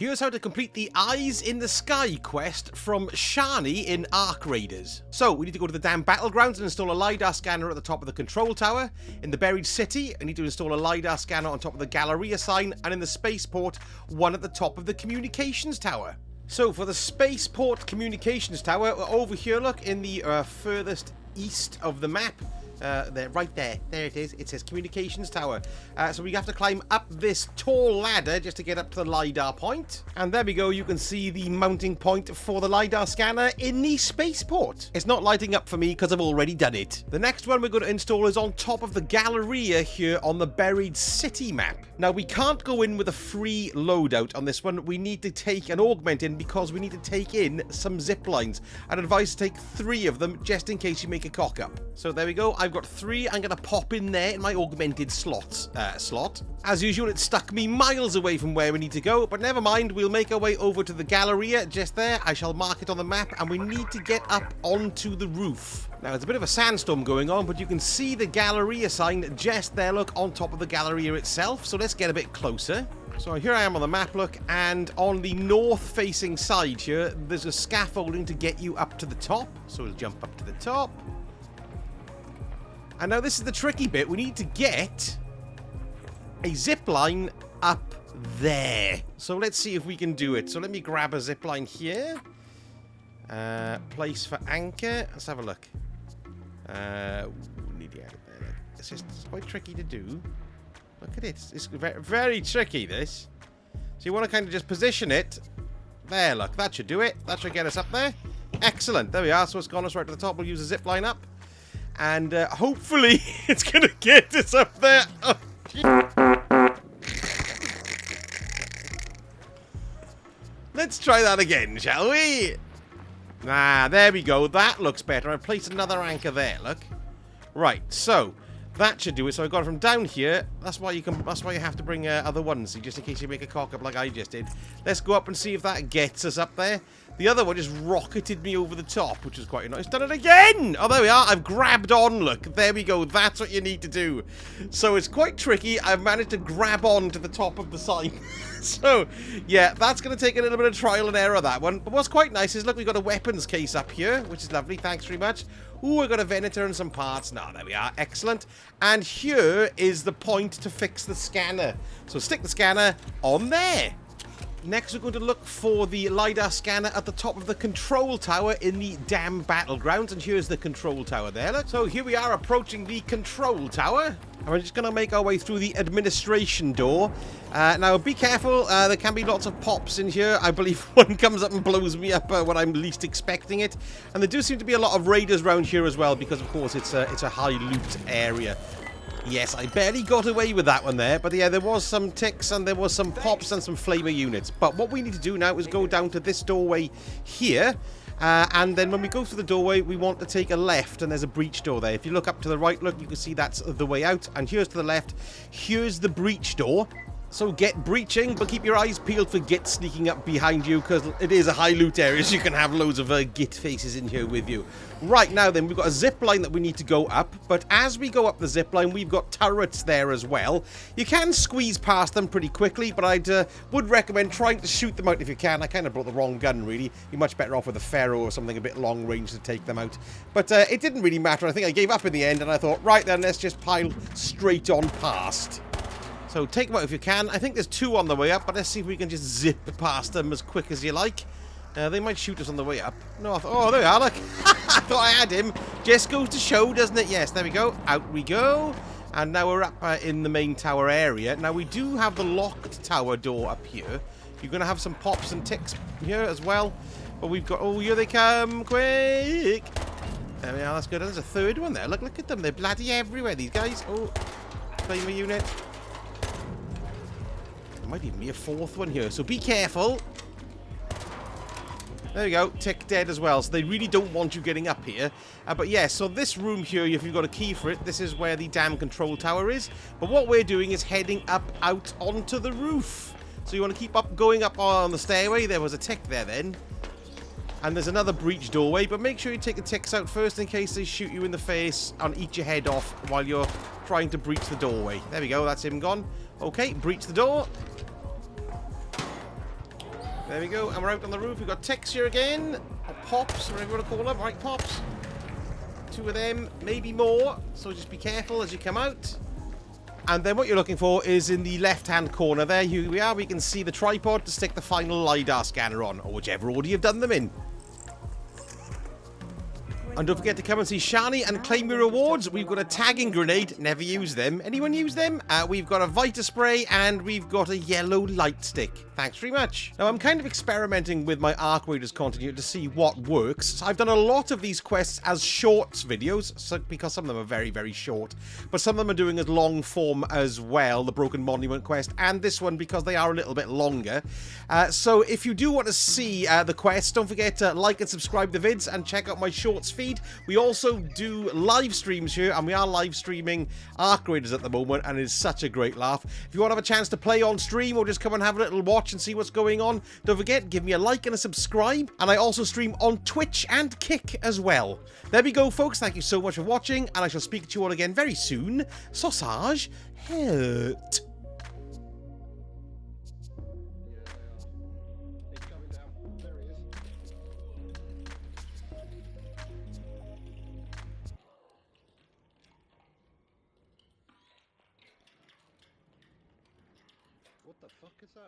Here's how to complete the Eyes in the Sky quest from Shani in Ark Raiders. So, we need to go to the damn battlegrounds and install a Lidar scanner at the top of the control tower. In the buried city, I need to install a Lidar scanner on top of the Galleria sign. And in the Spaceport, one at the top of the communications tower. So, for the Spaceport communications tower, we're over here, look, in the furthest east of the map. Right there. There it is. It says communications tower. So we have to climb up this tall ladder just to get up to the Lidar point. And there we go. You can see the mounting point for the Lidar scanner in the Spaceport. It's not lighting up for me because I've already done it. The next one we're going to install is on top of the Galleria here on the buried city map. Now, we can't go in with a free loadout on this one. We need to take an augment in because we need to take in some zip lines. I'd advise to take 3 of them just in case you make a cock up. So there we go. I've got 3. I'm going to pop in there in my augmented slot. As usual, it stuck me miles away from where we need to go, but never mind. We'll make our way over to the Galleria just there. I shall mark it on the map, and we need to get up onto the roof. Now, there's a bit of a sandstorm going on, but you can see the Galleria sign just there, look, on top of the Galleria itself. So let's get a bit closer. So here I am on the map, look, and on the north-facing side here, there's a scaffolding to get you up to the top. So we'll jump up to the top. And now this is the tricky bit. We need to get a zip line up there. So let's see if we can do it. So let me grab a zip line here. Place for anchor. Let's have a look. Need to get it there. It's quite tricky to do. Look at it. It's very, very tricky, this. So you want to kind of just position it. There, look. That should do it. That should get us up there. Excellent. There we are. So it's gone us right to the top. We'll use a zip line up. And hopefully it's going to get us up there. Oh, let's try that again, shall we? There we go. That looks better. I've placed another anchor there, look. Right, so that should do it. So I've got it from down here. That's why you have to bring other ones, just in case you make a cock up like I just did. Let's go up and see if that gets us up there. The other one just rocketed me over the top, which is quite nice. Done it again! Oh, there we are. I've grabbed on, look. There we go. That's what you need to do. So it's quite tricky. I've managed to grab on to the top of the sign. So, yeah, that's going to take a little bit of trial and error, that one. But what's quite nice is, look, we've got a weapons case up here, which is lovely. Thanks very much. Ooh, we've got a Venator and some parts. Now, there we are. Excellent. And here is the point to fix the scanner. So stick the scanner on there. Next, we're going to look for the Lidar scanner at the top of the control tower in the damn battlegrounds. And here's the control tower there. Look. So here we are approaching the control tower. And we're just going to make our way through the administration door. Now, be careful. There can be lots of pops in here. I believe one comes up and blows me up when I'm least expecting it. And there do seem to be a lot of raiders around here as well because, of course, it's a high loot area. Yes, I barely got away with that one there. But yeah, there was some ticks and there was some pops and some flamer units. But what we need to do now is go down to this doorway here. And then when we go through the doorway, we want to take a left. And there's a breach door there. If you look up to the right, look, you can see that's the way out. And here's to the left. Here's the breach door. So get breaching, but keep your eyes peeled for Git sneaking up behind you, because it is a high loot area, so you can have loads of Git faces in here with you. Right, now then, we've got a zip line that we need to go up, but as we go up the zip line, we've got turrets there as well. You can squeeze past them pretty quickly, but I would recommend trying to shoot them out if you can. I kind of brought the wrong gun, really. You're much better off with a Pharaoh or something a bit long range to take them out. But it didn't really matter. I think I gave up in the end, and I thought, right then, let's just pile straight on past. So take them out if you can. I think there's 2 on the way up, but let's see if we can just zip past them as quick as you like. They might shoot us on the way up. No, oh, there we are, look. I thought I had him. Just goes to show, doesn't it? Yes, there we go. Out we go. And now we're up in the main tower area. Now, we do have the locked tower door up here. You're going to have some pops and ticks here as well. But we've got... Oh, here they come. Quick. There we are. That's good. There's a 3rd one there. Look at them. They're bloody everywhere, these guys. Oh, flamer unit. Might even be a 4th one here, so be careful. There we go, tick dead as well, so they really don't want you getting up here. But yeah, so this room here, if you've got a key for it, this is where the damn control tower is. But what we're doing is heading up out onto the roof. So you want to keep going up on the stairway. There was a tick there then. And there's another breach doorway, but make sure you take the ticks out first in case they shoot you in the face and eat your head off while you're trying to breach the doorway. There we go, that's him gone. Okay, breach the door. There we go, and we're out on the roof. We've got ticks here again. Or pops, whatever you want to call them. Right, pops. 2 of them, maybe more. So just be careful as you come out. And then what you're looking for is in the left-hand corner there. Here we are. We can see the tripod to stick the final Lidar scanner on, or whichever order you've done them in. And don't forget to come and see Shani and claim your rewards. We've got a tagging grenade. Never use them. Anyone use them? We've got a Vita spray and we've got a yellow light stick. Thanks very much. Now, I'm kind of experimenting with my Arc Raiders content here to see what works. So I've done a lot of these quests as shorts videos, because some of them are very, very short. But some of them are doing as long form as well, the Broken Monument quest, and this one because they are a little bit longer. So if you do want to see the quests, don't forget to like and subscribe the vids and check out my shorts feed. We also do live streams here, and we are live streaming Arc Raiders at the moment, and it's such a great laugh. If you want to have a chance to play on stream or just come and have a little watch and see what's going on, don't forget, give me a like and a subscribe. And I also stream on Twitch and Kick as well. There we go, folks. Thank you so much for watching, and I shall speak to you all again very soon. Sausage hurt. What the fuck is that?